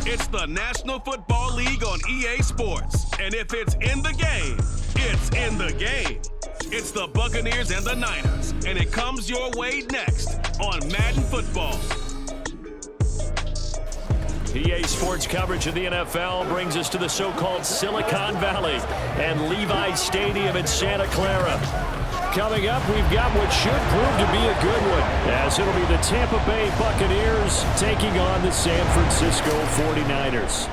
It's the National Football League on EA Sports. And if it's in the game, it's in the game. It's the Buccaneers and the Niners. And it comes your way next on Madden Football. EA Sports coverage of the NFL brings us to the so-called Silicon Valley and Levi's Stadium in Santa Clara. Coming up, we've got what should prove to be a good one, as it'll be the Tampa Bay Buccaneers taking on the San Francisco 49ers.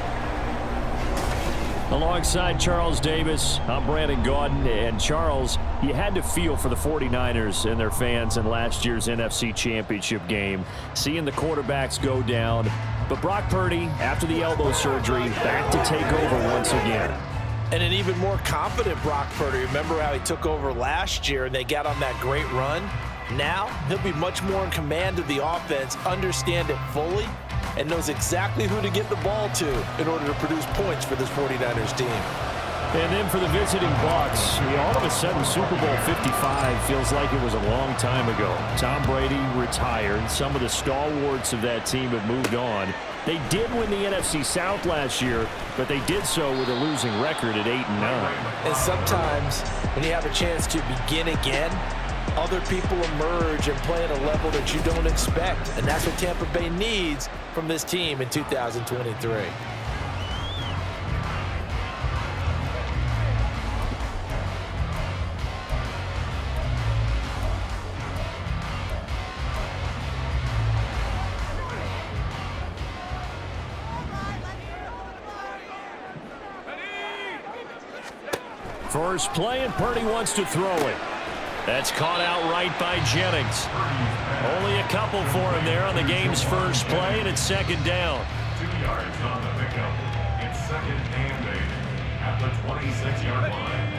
Alongside Charles Davis, I'm Brandon Gaudin. And Charles, you had to feel for the 49ers and their fans in last year's NFC Championship game, seeing the quarterbacks go down. But Brock Purdy, after the elbow surgery, back to take over once again. And an even more confident Brock Purdy. Remember how he took over last year and they got on that great run? Now, he'll be much more in command of the offense, understand it fully, and knows exactly who to get the ball to in order to produce points for this 49ers team. And then for the visiting Bucs, all of a sudden Super Bowl 55 feels like it was a long time ago. Tom Brady retired. Some of the stalwarts of that team have moved on. They did win the NFC South last year, but they did so with a losing record at 8-9. And sometimes when you have a chance to begin again, other people emerge and play at a level that you don't expect. And that's what Tampa Bay needs from this team in 2023. First play, and Purdy wants to throw it. That's caught out right by Jennings. Only a couple for him there on the game's first play, and it's second down. 2 yards on the pickup. It's second and 8 at the 26-yard line.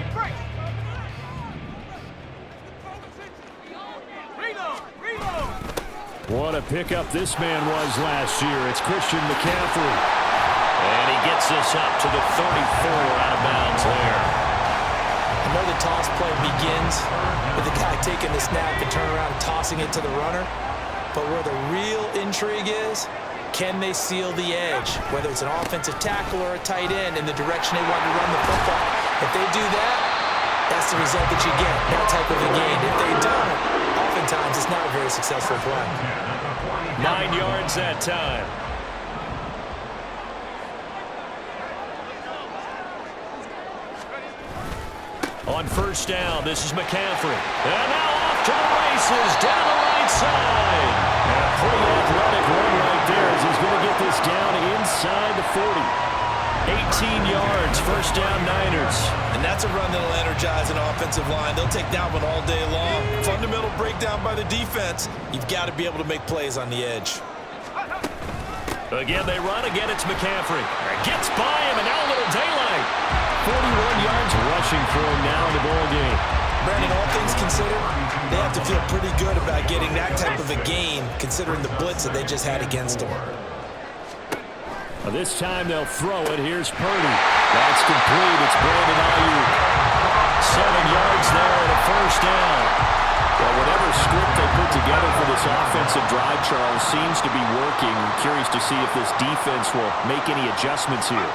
What a pickup this man was last year. It's Christian McCaffrey. And he gets this up to the 34 out of bounds there. I know the toss play begins with the guy taking the snap and turn around and tossing it to the runner. But where the real intrigue is, can they seal the edge? Whether it's an offensive tackle or a tight end in the direction they want to run the football. If they do that, that's the result that you get, that type of a gain. If they don't, oftentimes it's not a very successful play. 9 yards that time. On first down, this is McCaffrey. And now off to the races, down the right side. And a pretty athletic run right there as he's going to get this down inside the 40. 18 yards, first down Niners. And that's a run that'll energize an offensive line. They'll take that one all day long. Fundamental breakdown by the defense. You've got to be able to make plays on the edge. Again, they run. Again, it's McCaffrey. Gets by him, and now a little daylight. 41 yards rushing for him now in the ball game. Brandon, all things considered, they have to feel pretty good about getting that type of a gain, considering the blitz that they just had against them. This time they'll throw it. Here's Purdy. That's complete. It's Brandon Ayuk. 7 yards there and a first down. Well, whatever script they put together for this offensive drive, Charles, seems to be working. I'm curious to see if this defense will make any adjustments here.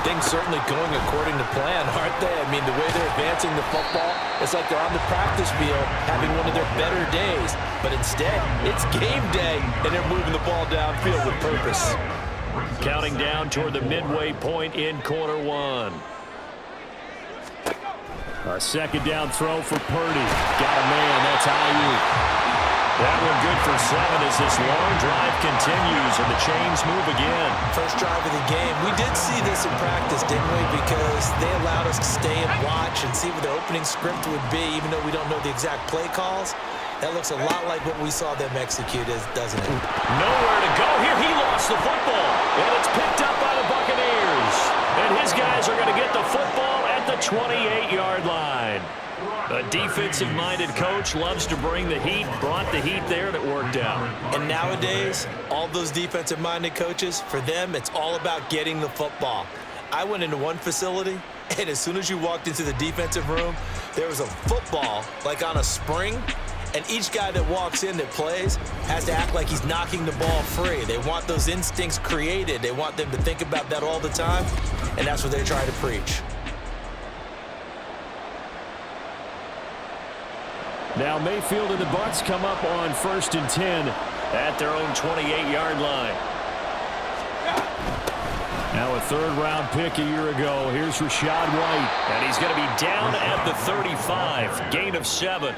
Things certainly going according to plan, aren't they? I mean, the way they're advancing the football, it's like they're on the practice field having one of their better days. But instead, it's game day, and they're moving the ball downfield with purpose. Counting down toward the midway point in quarter one. A second down throw for Purdy. Got a man. That's Ayuk. That one good for 7 as this long drive continues and the chains move again. First drive of the game. We did see this in practice, didn't we? Because they allowed us to stay and watch and see what the opening script would be, even though we don't know the exact play calls. That looks a lot like what we saw them execute, doesn't it? Nowhere to go here. He lost the football. And it's picked up by the Buccaneers. And his guys are going to get the football at the 28-yard line. A defensive-minded coach loves to bring the heat, brought the heat there, and it worked out. And nowadays, all those defensive-minded coaches, for them, it's all about getting the football. I went into one facility, and as soon as you walked into the defensive room, there was a football, like on a spring, And each guy that walks in that plays has to act like he's knocking the ball free. They want those instincts created. They want them to think about that all the time, and that's what they try to preach. Now Mayfield and the Bucs come up on 1st and 10 at their own 28-yard line. Now a third-round pick a year ago. Here's Rachaad White. And he's going to be down at the 35. Gain of 7.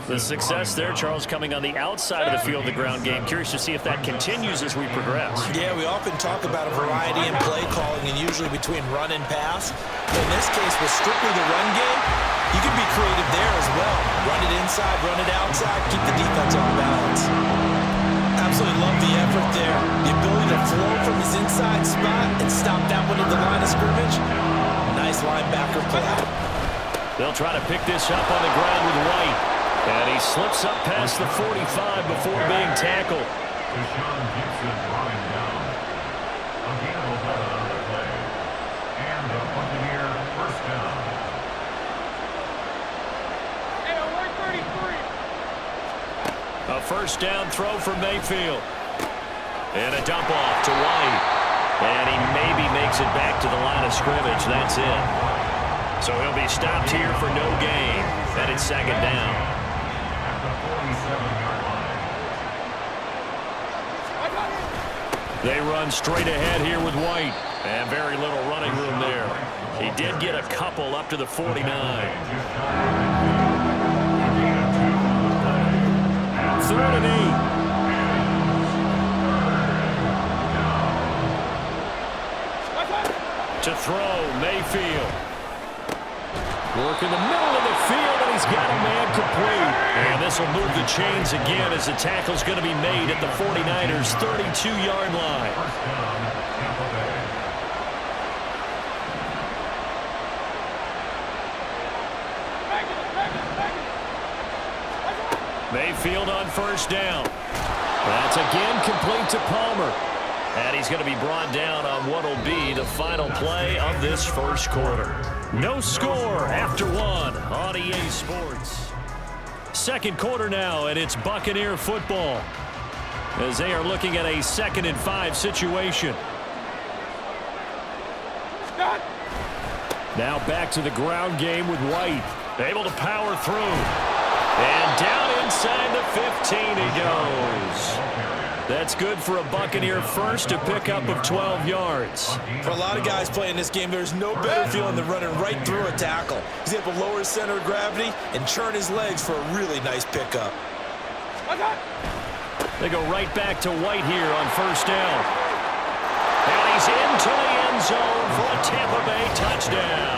The success there, Charles, coming on the outside of the field, the ground game. Curious to see if that continues as we progress. Yeah, we often talk about a variety in play calling and usually between run and pass. But in this case, with strictly the run game, you can be creative there as well. Run it inside, run it outside, keep the defense on balance. Absolutely love the effort there. The ability to flow from his inside spot and stop that one at the line of scrimmage. Nice linebacker play. They'll try to pick this up on the ground with White. And he slips up past the 45 before being tackled. Deshaun Gibson brought him down. A gain of 11 on the play. And a Buccaneer first down. A first down throw for Mayfield. And a dump off to White. And he maybe makes it back to the line of scrimmage. That's it. So he'll be stopped here for no gain. And it's second down. At the 47-yard line. They run straight ahead here with White. And very little running room there. He did get a couple up to the 49. 3rd and 8. To throw, Mayfield. Work in the middle of the field, and he's got a man complete. And this will move the chains again as the tackle's going to be made at the 49ers' 32-yard line. Mayfield on first down. That's again complete to Palmer. And he's going to be brought down on what will be the final play of this first quarter. No score after 1 on EA Sports. Second quarter now, and it's Buccaneer football as they are looking at a 2nd and 5 situation. Now back to the ground game with White. Able to power through. And down inside the 15 he goes. That's good for a Buccaneer first, a pickup of 12 yards. For a lot of guys playing this game, there's no better feeling than running right through a tackle. He's able to lower his center of gravity and churn his legs for a really nice pickup. They go right back to White here on first down. And he's into the end zone for a Tampa Bay touchdown.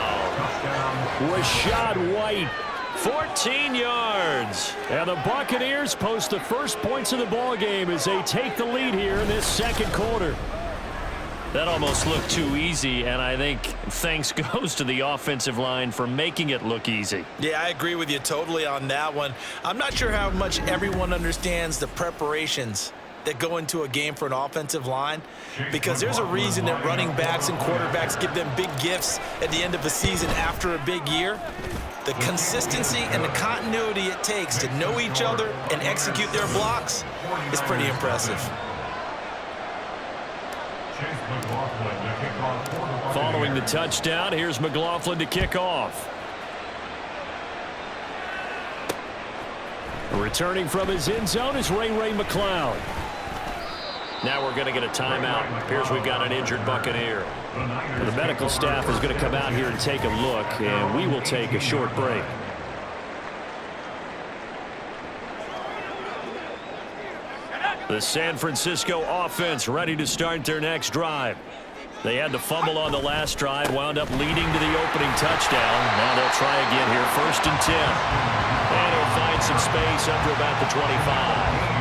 Rachaad White. 14 yards. And the Buccaneers post the first points of the ball game as they take the lead here in this second quarter. That almost looked too easy, and I think thanks goes to the offensive line for making it look easy. Yeah, I agree with you totally on that one. I'm not sure how much everyone understands the preparations that go into a game for an offensive line, because there's a reason that running backs and quarterbacks give them big gifts at the end of a season after a big year. The consistency and the continuity it takes to know each other and execute their blocks is pretty impressive. Following the touchdown, here's McLaughlin to kick off. Returning from his end zone is Ray McCloud. Now we're going to get a timeout. Appears we've got an injured Buccaneer. The medical staff is going to come out here and take a look, and we will take a short break. The San Francisco offense ready to start their next drive. They had the fumble on the last drive, wound up leading to the opening touchdown. Now they'll try again here, 1st and 10. And he'll find some space up to about the 25.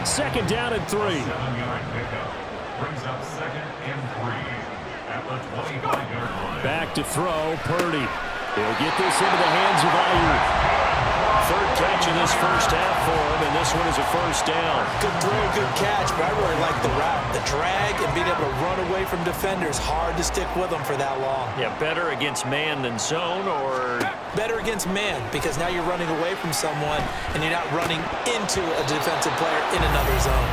2nd down and 3. 7-yard pickup brings up 2nd and 3 at the 25-yard line. Back to throw, Purdy. He'll get this into the hands of Ayuk. Third catch of this first half for him, and this one is a first down. Good throw, good catch, but I really like the route. The drag and being able to run away from defenders, hard to stick with them for that long. Yeah, better against man than zone, or? Better against man, because now you're running away from someone and you're not running into a defensive player in another zone.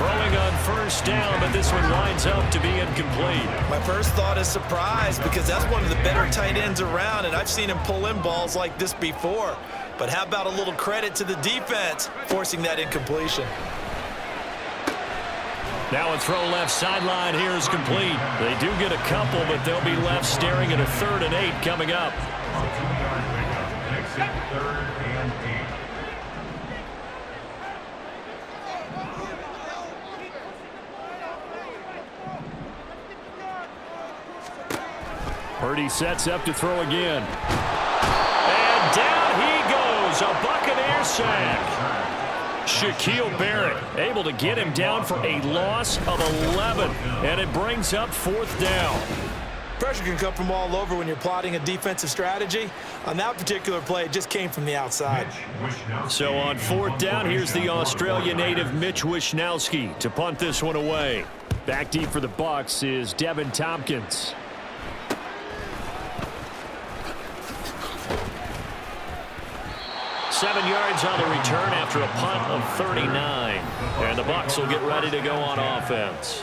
Throwing on first down, but this one winds up to be incomplete. My first thought is surprise, because that's one of the better tight ends around, and I've seen him pull in balls like this before. But how about a little credit to the defense forcing that incompletion? Now a throw left sideline here is complete. They do get a couple, but they'll be left staring at a 3rd and 8 coming up. On 2-yard pickup. Makes it 3rd and 8. Purdy sets up to throw again. And down he goes. A Buccaneer sack. Shaquille Barrett able to get him down for a loss of 11. And it brings up 4th down. Pressure can come from all over when you're plotting a defensive strategy. On that particular play, it just came from the outside. So on 4th down, here's the Australia native Mitch Wishnowsky to punt this one away. Back deep for the Bucs is Devin Tompkins. 7 yards on the return after a punt of 39. And the Bucs will get ready to go on offense.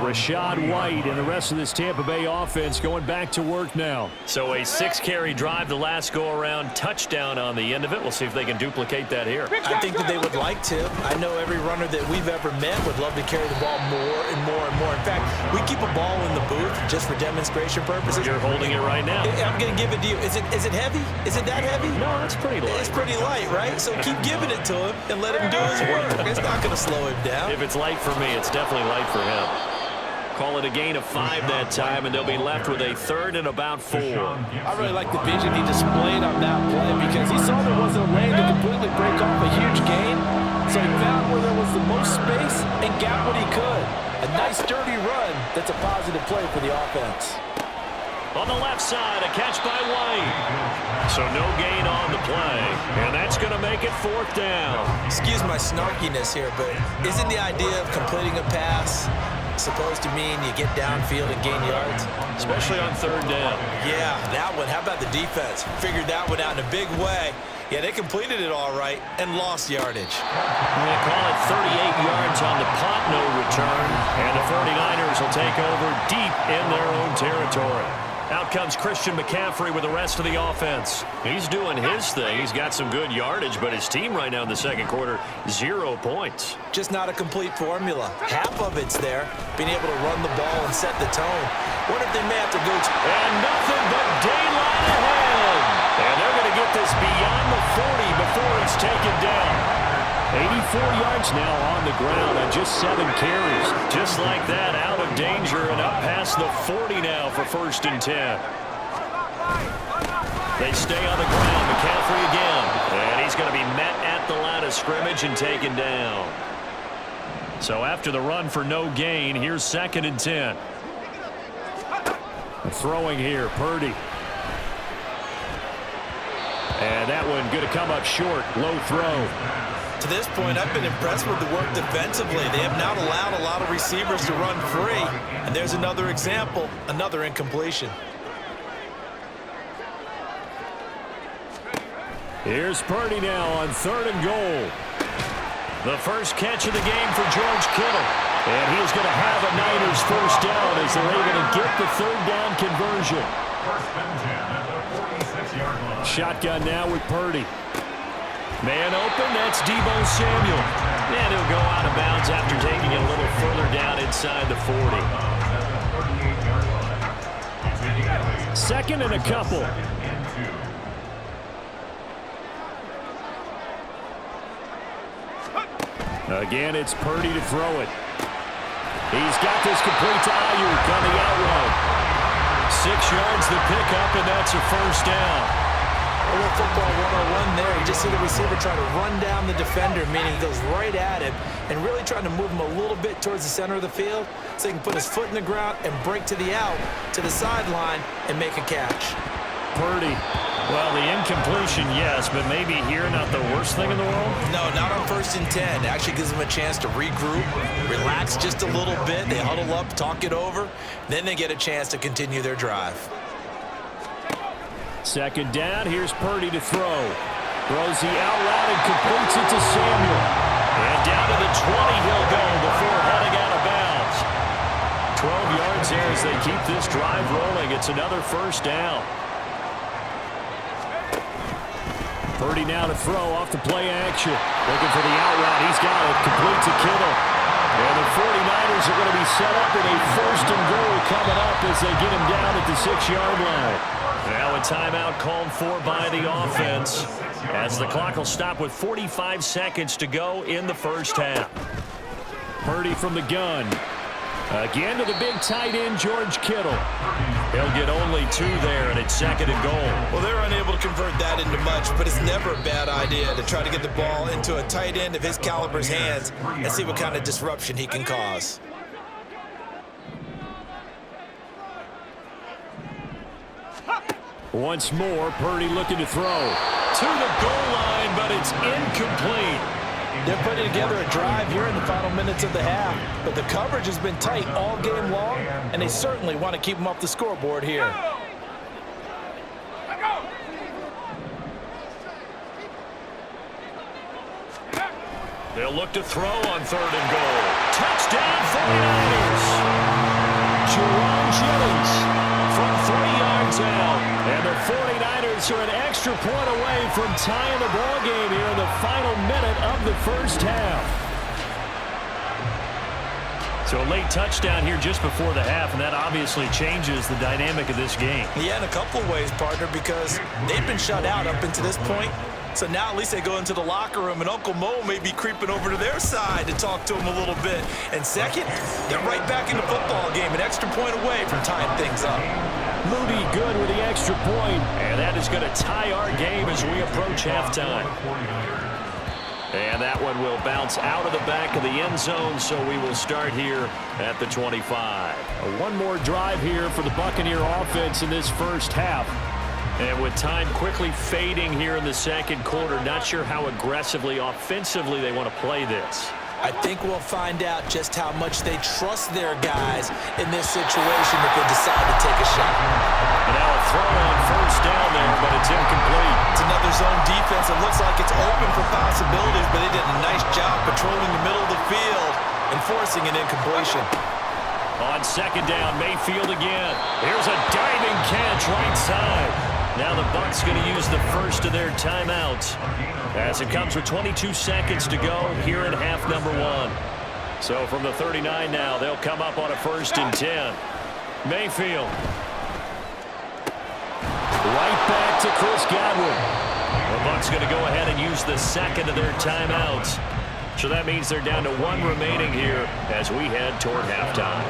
Rashad White and the rest of this Tampa Bay offense going back to work now. So a 6-carry drive the last go-around, touchdown on the end of it. We'll see if they can duplicate that here. I think that they would like to. I know every runner that we've ever met would love to carry the ball more and more and more. In fact, we keep a ball in the booth just for demonstration purposes. You're holding it right now. I'm going to give it to you. Is it heavy? Is it that heavy? No, it's pretty light. It's pretty light, right? So keep giving it to him and let him do his work. It's not going to slow him down. If it's light for me, it's definitely light for him. Call it a gain of 5 that time, and they'll be left with a 3rd and about 4. I really like the vision he displayed on that play because he saw there wasn't a lane to completely break off a huge gain. So he found where there was the most space and got what he could. A nice, dirty run that's a positive play for the offense. On the left side, a catch by White. So no gain on the play, and that's going to make it 4th down. Excuse my snarkiness here, but isn't the idea of completing a pass supposed to mean you get downfield and gain yards? Especially on 3rd down. Yeah, that one. How about the defense? Figured that one out in a big way. Yeah, they completed it all right and lost yardage. They call it 38 yards on the punt, no return. And the 49ers will take over deep in their own territory. Out comes Christian McCaffrey with the rest of the offense. He's doing his thing. He's got some good yardage, but his team right now in the second quarter, 0 points. Just not a complete formula. Half of it's there, being able to run the ball and set the tone. Wonder if they may have to go to... And nothing but daylight ahead. And they're going to get this beyond the 40 before it's taken down. 84 yards now on the ground on just 7 carries. Just like that, out of danger and up past the 40 now for 1st and 10. They stay on the ground. McCaffrey again. And he's going to be met at the line of scrimmage and taken down. So after the run for no gain, here's 2nd and 10. Throwing here, Purdy. And that one going to come up short. Low throw. To this point, I've been impressed with the work defensively. They have not allowed a lot of receivers to run free. And there's another example, another incompletion. Here's Purdy now on 3rd and goal. The first catch of the game for George Kittle. And he's going to have a Niners first down as they're able to get the 3rd down conversion. 1st and 10 at the 46-yard line. Shotgun now with Purdy. Man open, that's Deebo Samuel. And he'll go out of bounds after taking it a little further down inside the 40. 2nd and a couple. Again, it's Purdy to throw it. He's got this complete to Ayuk on the out route. 6 yards the pickup, and that's a first down. A little football 101 there. You just see the receiver try to run down the defender, meaning he goes right at him and really trying to move him a little bit towards the center of the field so he can put his foot in the ground and break to the out, to the sideline, and make a catch. Purdy Well, the incompletion, yes, but maybe here not the worst thing in the world? No, not on 1st and 10. It actually gives them a chance to regroup, relax just a little bit. They huddle up, talk it over. Then they get a chance to continue their drive. 2nd down. Here's Purdy to throw. Throws the out route and completes it to Samuel. And down to the 20 he'll go before heading out of bounds. 12 yards there as they keep this drive rolling. It's another 1st down. Purdy now to throw off the play action. Looking for the out route. He's got it. Complete to Kittle. And the 49ers are going to be set up in a 1st and goal coming up as they get him down at the 6-yard line. Now a timeout called for by the offense as the clock will stop with 45 seconds to go in the 1st half. Purdy from the gun. Again to the big tight end, George Kittle. He'll get only 2 there, and it's 2nd and goal. Well, they're unable to convert that into much, but it's never a bad idea to try to get the ball into a tight end of his caliber's hands and see what kind of disruption he can cause. Once more, Purdy looking to throw. To the goal line, but it's incomplete. They're putting together a drive here in the final minutes of the half, but the coverage has been tight all game long, and they certainly want to keep them off the scoreboard here. They'll look to throw on 3rd and goal. Touchdown 49ers. Jerome Jennings from 3 yards out. And the 49ers are an extra point away from tying the ball game here in the final minute of the 1st half. So a late touchdown here just before the half, and that obviously changes the dynamic of this game. Yeah, in a couple of ways, partner, because they've been shut out up until this point. So now at least they go into the locker room, and Uncle Mo may be creeping over to their side to talk to him a little bit. And second, they're right back in the football game, an extra point away from tying things up. Moody good with the extra point, and that is going to tie our game as we approach halftime. And that one will bounce out of the back of the end zone, so we will start here at the 25. One more drive here for the Buccaneer offense in this 1st half. And with time quickly fading here in the 2nd quarter, not sure how aggressively, offensively they want to play this. I think we'll find out just how much they trust their guys in this situation if they decide to take a shot. And now a throw on 1st down there, but it's incomplete. It's another zone defense. It looks like it's open for possibilities, but they did a nice job patrolling the middle of the field and forcing an incompletion. On 2nd down, Mayfield again. Here's a diving catch right side. Now the Bucs going to use the 1st of their timeouts as it comes with 22 seconds to go here in half number 1. So from the 39 now, they'll come up on a 1st and 10. Mayfield. Right back to Chris Godwin. The Bucs going to go ahead and use the 2nd of their timeouts. So that means they're down to 1 remaining here as we head toward halftime.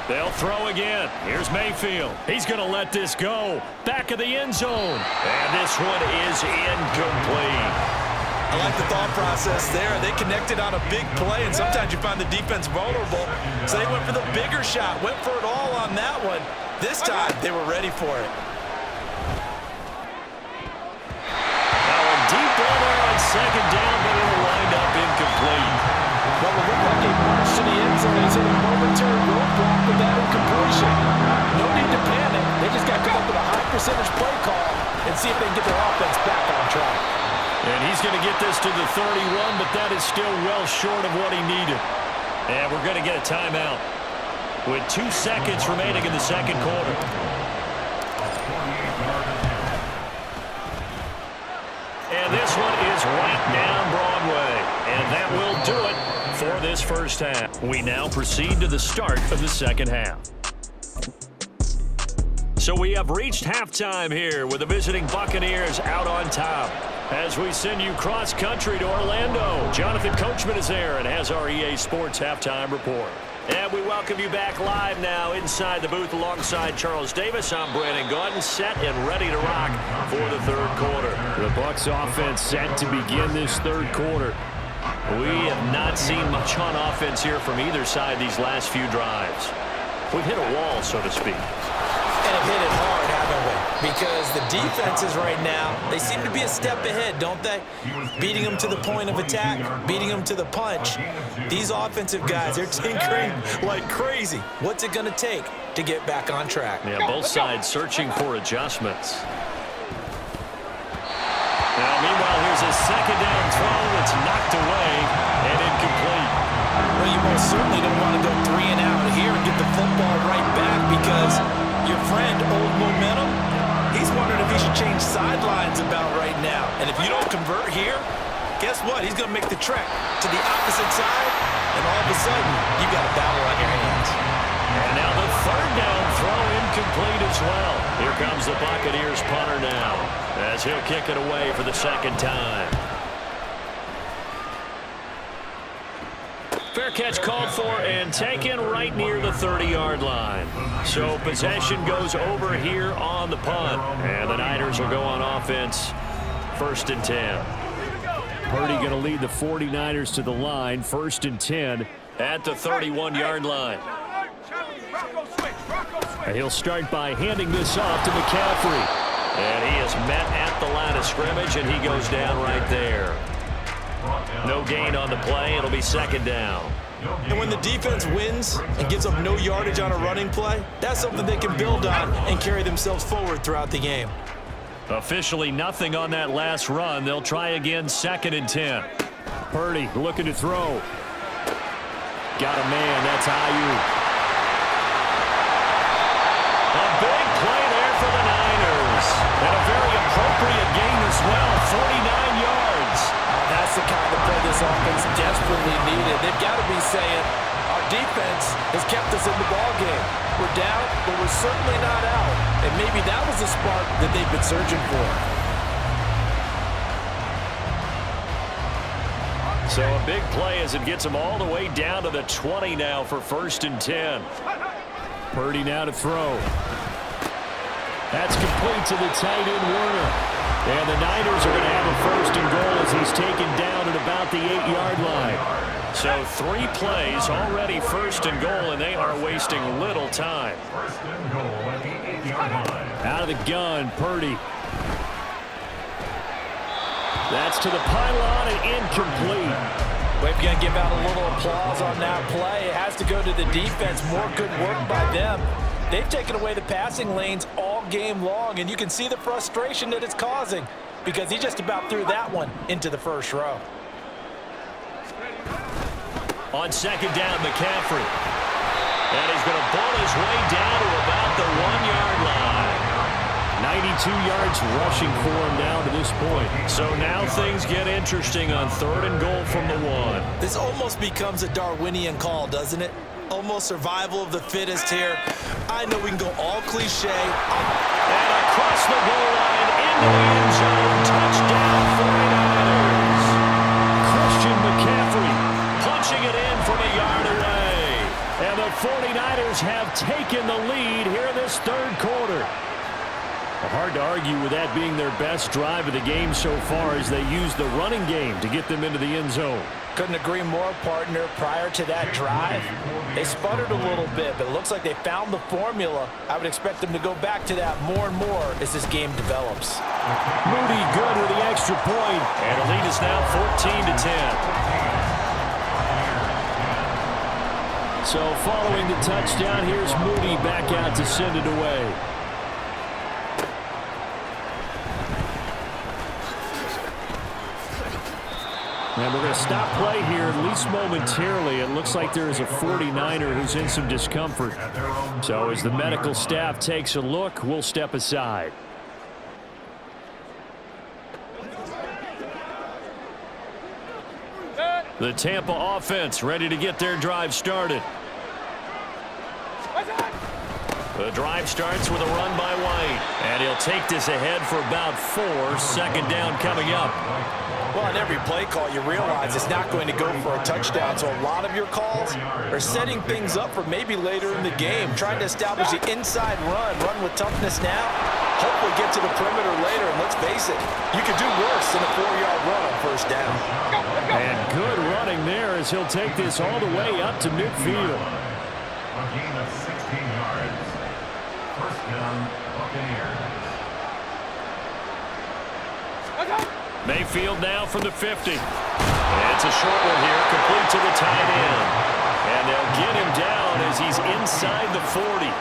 They'll throw again. Here's Mayfield. He's going to let this go. Back of the end zone. And this one is incomplete. I like the thought process there. They connected on a big play, and sometimes you find the defense vulnerable. So they went for the bigger shot, went for it all on that one. This time, they were ready for it. Now a deep ball there on 2nd down, but it'll wind up incomplete. Well, it looked like a march to the end zone. He's hit a momentary roadblock with that incompletion. No need to panic. They just got to come up with a high percentage play call and see if they can get their offense back on track. And he's going to get this to the 31, but that is still well short of what he needed. And we're going to get a timeout with 2 seconds remaining in the 2nd quarter. And this one is right down Broadway. And that will do it for this 1st half. We now proceed to the start of the 2nd half. So we have reached halftime here with the visiting Buccaneers out on top. As we send you cross-country to Orlando, Jonathan Coachman is there and has our EA Sports Halftime Report. And we welcome you back live now inside the booth alongside Charles Davis. I'm Brandon Gordon, set and ready to rock for the 3rd quarter. The Bucs offense set to begin this 3rd quarter. We have not seen much on offense here from either side these last few drives. We've hit a wall, so to speak. And have hit it hard, because the defenses right now, they seem to be a step ahead, don't they? Beating them to the point of attack, beating them to the punch. These offensive guys, they're tinkering like crazy. What's it going to take to get back on track? Yeah, both sides searching for adjustments. Now, meanwhile, here's a second down throw that's knocked away and incomplete. Well, you most certainly don't want to go 3 and out here and get the football right back because your friend, Old Momentum, he's wondering if he should change sidelines about right now. And if you don't convert here, guess what? He's going to make the trek to the opposite side, and all of a sudden, you've got a battle on your hands. And now the third down throw incomplete as well. Here comes the Buccaneers punter now as he'll kick it away for the second time. Fair catch called for and taken right near the 30-yard line. So possession goes over here on the punt. And the Niners will go on offense, 1st and 10. Purdy going to lead the 49ers to the line, 1st and 10 at the 31-yard line. And he'll start by handing this off to McCaffrey. And he is met at the line of scrimmage, and he goes down right there. No gain on the play. It'll be second down. And when the defense wins and gives up no yardage on a running play, that's something they can build on and carry themselves forward throughout the game. Officially nothing on that last run. They'll try again, 2nd and 10. Purdy looking to throw. Got a man. That's Ayuk. A big play there for the Niners. And a very appropriate gain as well, 49 yards. That's the kind of play this offense desperately needed. They've got to be saying, our defense has kept us in the ballgame. We're down, but we're certainly not out. And maybe that was the spark that they've been searching for. So a big play as it gets them all the way down to the 20 now for 1st and 10. Purdy now to throw. That's complete to the tight end, Werner. And the Niners are going to have a 1st and goal as he's taken down at about the 8-yard line. So 3 plays already 1st and goal, and they are wasting little time. 1st and goal at the 8-yard line. Out of the gun, Purdy. That's to the pylon and incomplete. We've got to give out a little applause on that play. It has to go to the defense. More good work by them. They've taken away the passing lanes all game long, and you can see the frustration that it's causing because he just about threw that one into the 1st row. On 2nd down, McCaffrey. And he's going to ball his way down to about the 1-yard line. 92 yards rushing for him now to this point. So now things get interesting on 3rd and goal from the 1. This almost becomes a Darwinian call, doesn't it? Almost survival of the fittest here. I know we can go all cliche. And across the goal line into the end zone. Touchdown 49ers. Christian McCaffrey punching it in from a yard away. And the 49ers have taken the lead here in this 3rd quarter. Hard to argue with that being their best drive of the game so far as they use the running game to get them into the end zone. Couldn't agree more, partner. Prior to that drive, they sputtered a little bit, but it looks like they found the formula. I would expect them to go back to that more and more as this game develops. Moody good with the extra point, and the lead is now 14-10. So following the touchdown, here's Moody back out to send it away. And we're going to stop play here, at least momentarily. It looks like there is a 49er who's in some discomfort. So as the medical staff takes a look, we'll step aside. The Tampa offense ready to get their drive started. The drive starts with a run by White. And he'll take this ahead for about 4. 2nd down coming up. Well, on every play call, you realize it's not going to go for a touchdown. So a lot of your calls are setting things up for maybe later in the game, trying to establish the inside run with toughness now, hopefully get to the perimeter later. And let's face it, you could do worse than a 4-yard run on 1st down. And good running there as he'll take this all the way up to midfield. A gain of 16 yards. 1st down, Buccaneers. Mayfield now from the 50. It's a short one here, complete to the tight end. And they'll get him down as he's inside the 40.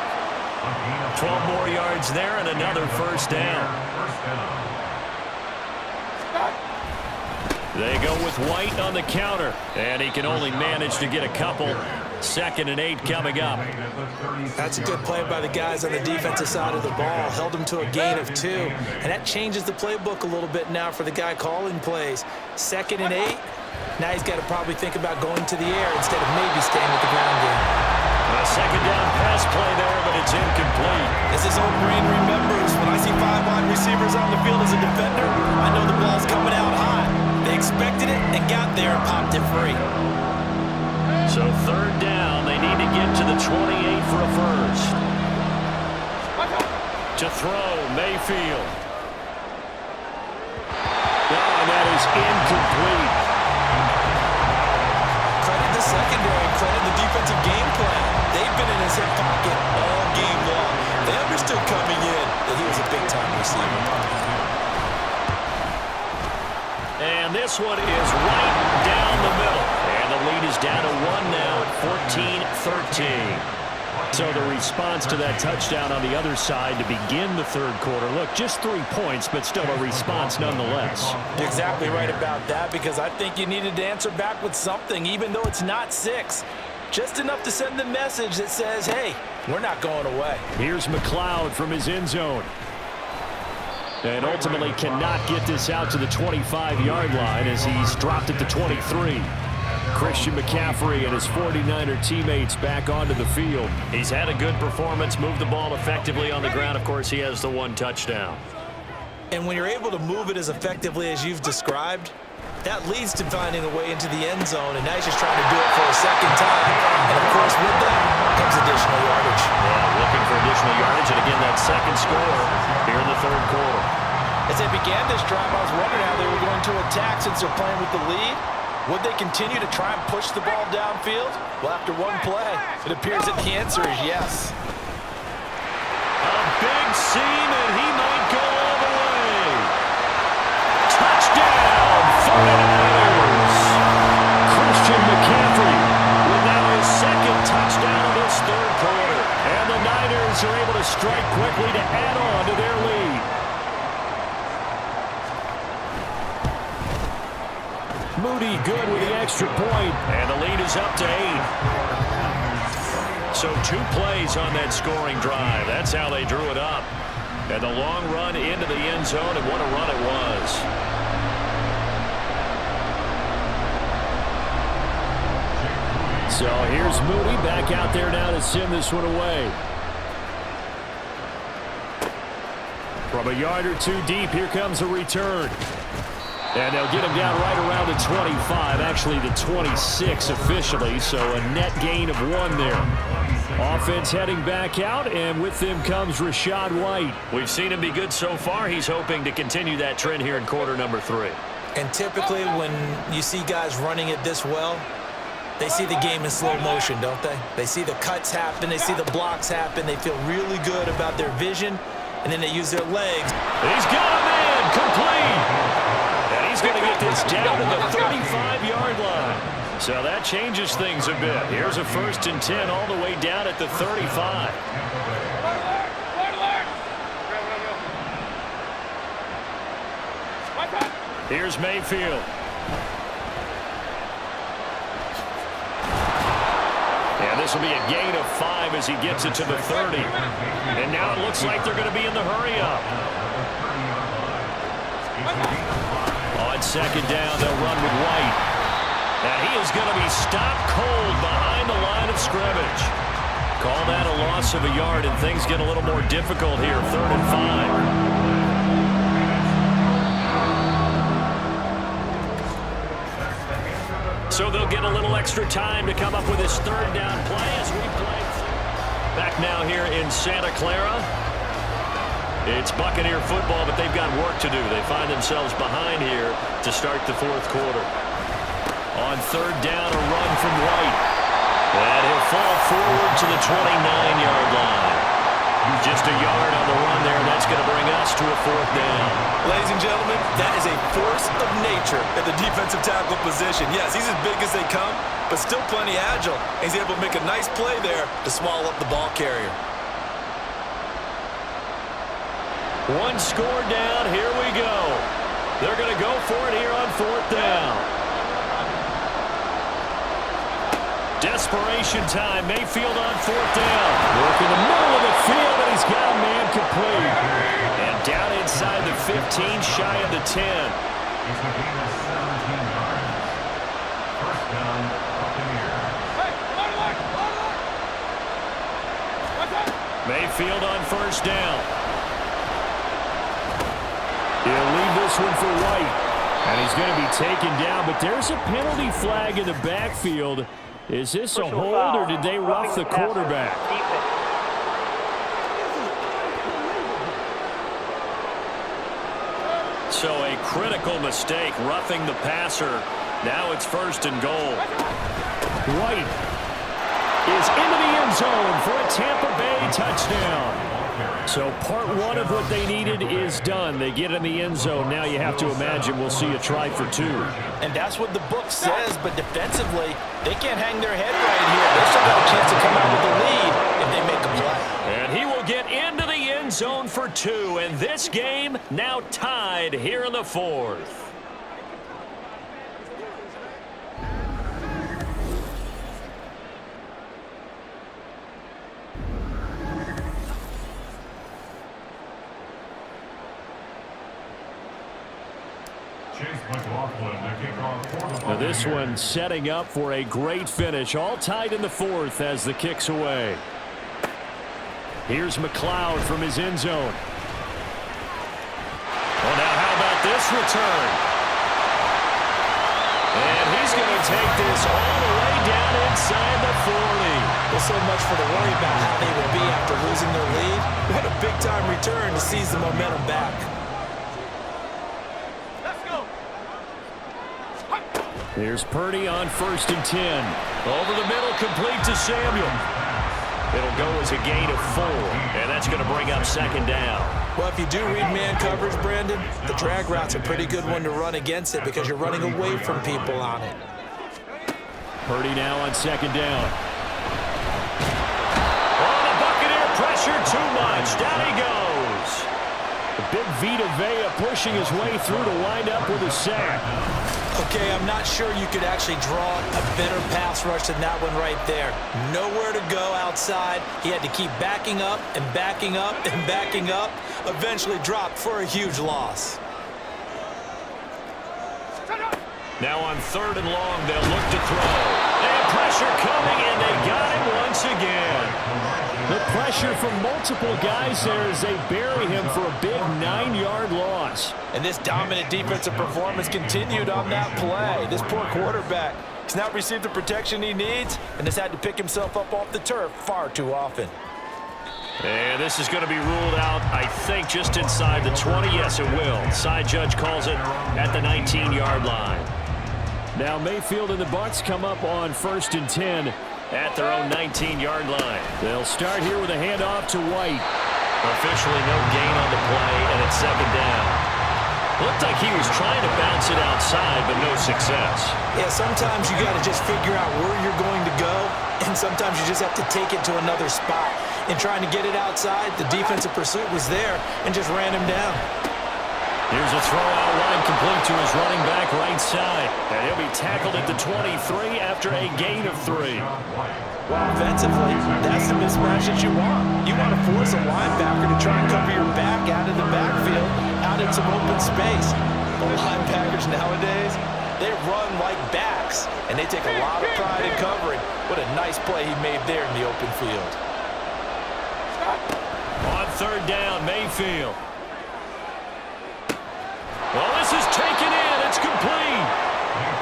12 more yards there and another first down. They go with White on the counter, and he can only manage to get a couple. 2nd and 8 coming up. That's a good play by the guys on the defensive side of the ball. Held them to a gain of 2, and that changes the playbook a little bit now for the guy calling plays. 2nd and 8. Now he's got to probably think about going to the air instead of maybe staying with the ground game. A 2nd down pass play there, but it's incomplete. As his own brain remembers, when I see 5 wide receivers on the field as a defender, I know the ball's coming out high. They expected it and got there and popped it free. So 3rd down, they need to get to the 28 for a first. To throw, Mayfield. And that is incomplete. Credit the secondary, credit the defensive game plan. They've been in his hip pocket all game long. They understood coming in that he was a big-time receiver. And this one is right down the middle. And the lead is down to 1 now at 14-13. So the response to that touchdown on the other side to begin the 3rd quarter. Look, just 3 points, but still a response nonetheless. You're exactly right about that, because I think you needed to answer back with something, even though it's not 6. Just enough to send the message that says, hey, we're not going away. Here's McLeod from his end zone. And ultimately cannot get this out to the 25-yard line as he's dropped at the 23. Christian McCaffrey and his 49er teammates back onto the field. He's had a good performance, moved the ball effectively on the ground. Of course, he has the 1 touchdown. And when you're able to move it as effectively as you've described, that leads to finding a way into the end zone, and now he's just trying to do it for a 2nd time. And, of course, with that comes additional yardage. Yeah, looking for additional yardage, and again, that 2nd score here in the 3rd quarter. As they began this drive, I was wondering how they were going to attack since they're playing with the lead. Would they continue to try and push the ball downfield? Well, after one play, it appears that the answer is yes. A big seam, and he might go all the way. Touchdown, 49ers. Christian McCaffrey with now his 2nd touchdown of this 3rd quarter. And the Niners are able to strike quickly to add on to their lead. Moody good with the extra point, and the lead is up to 8. So 2 plays on that scoring drive. That's how they drew it up. And the long run into the end zone, and what a run it was. So here's Moody back out there now to send this one away. From a yard or 2 deep, here comes a return. And they'll get him down right around the 25, actually the 26 officially, so a net gain of 1 there. Offense heading back out, and with them comes Rachaad White. We've seen him be good so far. He's hoping to continue that trend here in quarter number 3. And typically when you see guys running it this well, they see the game in slow motion, don't they? They see the cuts happen, they see the blocks happen, they feel really good about their vision, and then they use their legs. He's got a man, complete! He's going to get this down to the 35-yard line. So that changes things a bit. Here's a 1st and 10 all the way down at the 35. Here's Mayfield. And this will be a gain of 5 as he gets it to the 30. And now it looks like they're going to be in the hurry-up. On 2nd down, they'll run with White. And he is going to be stopped cold behind the line of scrimmage. Call that a loss of a yard, and things get a little more difficult here, 3rd and 5. So they'll get a little extra time to come up with this 3rd down play as we play. Back now here in Santa Clara. It's Buccaneer football, but they've got work to do. They find themselves behind here to start the 4th quarter. On 3rd down, a run from White. And he'll fall forward to the 29-yard line. Just a yard on the run there. That's going to bring us to a 4th down. Ladies and gentlemen, that is a force of nature at the defensive tackle position. Yes, he's as big as they come, but still plenty agile. He's able to make a nice play there to swallow up the ball carrier. One score down. Here we go. They're going to go for it here on 4th down. Desperation time. Mayfield on 4th down. Work in the middle of the field, and he's got a man complete. And down inside the 15, shy of the 10. He's a gain of 17 yards. First down, Buccaneers. Mayfield on 1st down. He'll leave this one for White. And he's going to be taken down, but there's a penalty flag in the backfield. Is this a hold, or did they rough the quarterback? So a critical mistake, roughing the passer. Now it's 1st and goal. White is into the end zone for a Tampa Bay touchdown. So part 1 of what they needed is done. They get in the end zone. Now you have to imagine we'll see a try for 2. And that's what the book says, but defensively, they can't hang their head right here. They still got a chance to come out with the lead if they make a play. And he will get into the end zone for 2. And this game now tied here in the 4th. Now this one setting up for a great finish. All tied in the 4th as the kick's away. Here's McLeod from his end zone. Well, now how about this return? And he's going to take this all the way down inside the 40. There's so much for the worry about how they would be after losing their lead. What a big-time return to seize the momentum back. Here's Purdy on 1st and 10. Over the middle, complete to Samuel. It'll go as a gain of 4, and that's going to bring up 2nd down. Well, if you do read man coverage, Brandon, the drag route's a pretty good one to run against it because you're running away from people on it. Purdy now on 2nd down. Oh, the Buccaneer pressure too much. Down he goes. The big Vita Vea pushing his way through to wind up with a sack. Okay, I'm not sure you could actually draw a better pass rush than that one right there. Nowhere to go outside. He had to keep backing up and backing up and backing up. Eventually dropped for a huge loss. Now on 3rd and long, they'll look to throw. And pressure coming, and they got him once again. The pressure from multiple guys there as they bury him for a big 9-yard loss. And this dominant defensive performance continued on that play. This poor quarterback has not received the protection he needs and has had to pick himself up off the turf far too often. And this is going to be ruled out, I think, just inside the 20. Yes, it will. Side judge calls it at the 19-yard line. Now Mayfield and the Bucs come up on 1st and 10 at their own 19-yard line. They'll start here with a handoff to White. Officially no gain on the play, and it's 2nd down. Looked like he was trying to bounce it outside, but no success. Yeah, sometimes you got to just figure out where you're going to go, and sometimes you just have to take it to another spot. In trying to get it outside, the defensive pursuit was there and just ran him down. Here's a throw out line complete to his running back right side. And he'll be tackled at the 23 after a gain of 3. Offensively, that's the mismatch that you want. You want to force a linebacker to try and cover your back out of the backfield, out in some open space. The linebackers nowadays, they run like backs, and they take a lot of pride in covering. What a nice play he made there in the open field. On 3rd down, Mayfield. Well, this is taken in. It's complete.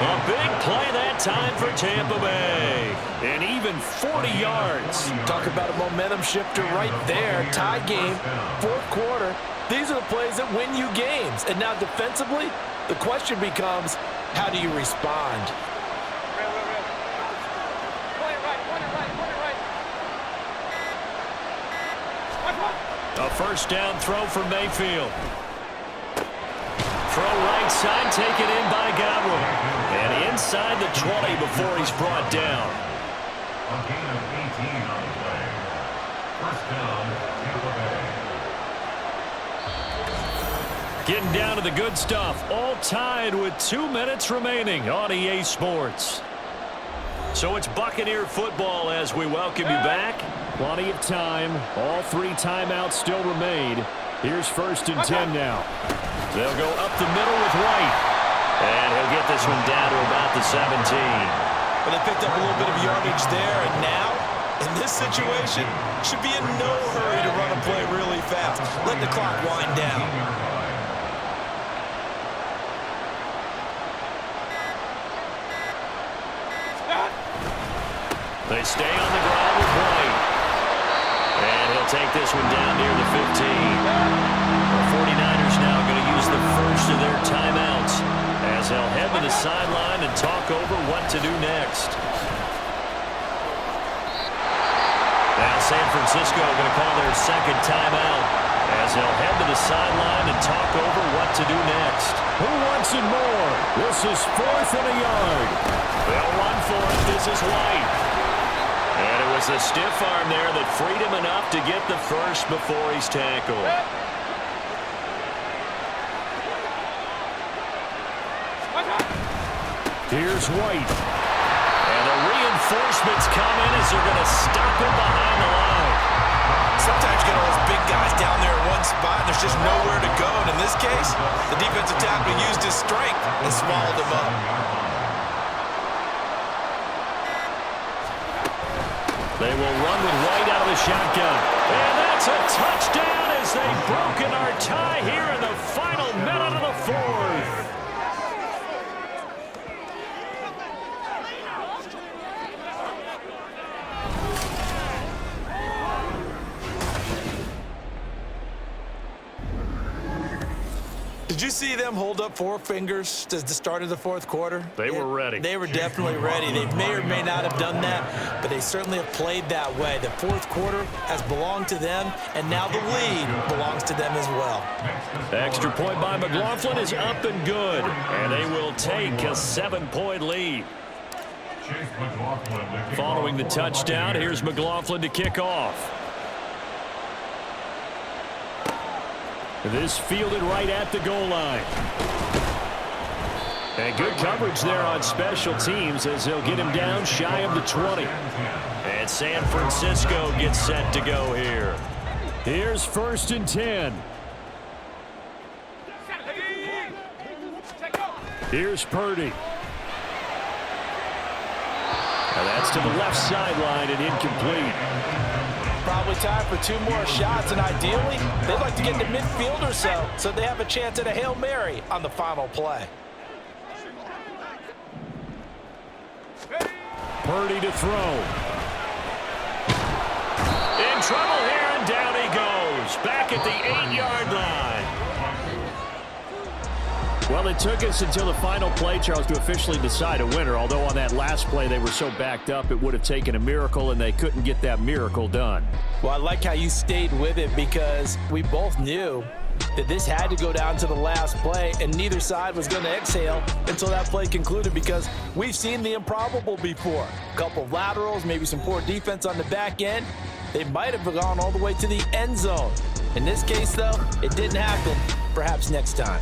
A big play that time for Tampa Bay. And even 40 yards. Talk about a momentum shifter right there. Tie game, 4th quarter. These are the plays that win you games. And now defensively, the question becomes, how do you respond? first down throw for Mayfield. Throw right side, taken in by Godwin. And inside the 20 before he's brought down. A gain of 18 on the play. First down, Tampa Bay. Getting down to the good stuff. All tied with 2 minutes remaining on EA Sports. So it's Buccaneer football as we welcome you back. Plenty of time. All 3 timeouts still remain. Here's first and 10 now. They'll go up the middle with White. And he'll get this one down to about the 17. But they picked up a little bit of yardage there, and now, in this situation, should be in no hurry to run a play really fast. Let the clock wind down. They stay on the ground with White. And he'll take this one down near the 15. The 49ers now going to use the first of their timeouts as they'll head to the sideline and talk over what to do next. Now San Francisco going to call their second timeout as they'll head to the sideline and talk over what to do next. Who wants it more? This is 4th and a yard. They'll run for it. This is White. And it was a stiff arm there that freed him enough to get the first before he's tackled. Here's White. And the reinforcements come in as they're going to stop him behind the line. Sometimes you get all those big guys down there in one spot, and there's just nowhere to go. And in this case, the defensive tackle used his strength and swallowed him up. They will run with White out of the shotgun. And that's a touchdown as they've broken our tie here in the final minute of the 4th. Did you see them hold up 4 fingers to the start of the 4th quarter? They were ready. They were definitely ready. They may or may not have done that, but they certainly have played that way. The 4th quarter has belonged to them, and now the lead belongs to them as well. Extra point by McLaughlin is up and good, and they will take a 7-point lead. Following the touchdown, here's McLaughlin to kick off. This fielded right at the goal line. And good coverage there on special teams as they'll get him down shy of the 20. And San Francisco gets set to go here. Here's first and 10. Here's Purdy. And that's to the left sideline and incomplete. Probably time for 2 more shots, and ideally, they'd like to get to midfield or so they have a chance at a Hail Mary on the final play. Purdy to throw. In trouble here, and down he goes. Back at the 8-yard line. Well, it took us until the final play, Charles, to officially decide a winner, although on that last play they were so backed up it would have taken a miracle, and they couldn't get that miracle done. Well, I like how you stayed with it because we both knew that this had to go down to the last play, and neither side was going to exhale until that play concluded because we've seen the improbable before. A couple of laterals, maybe some poor defense on the back end. They might have gone all the way to the end zone. In this case, though, it didn't happen. Perhaps next time.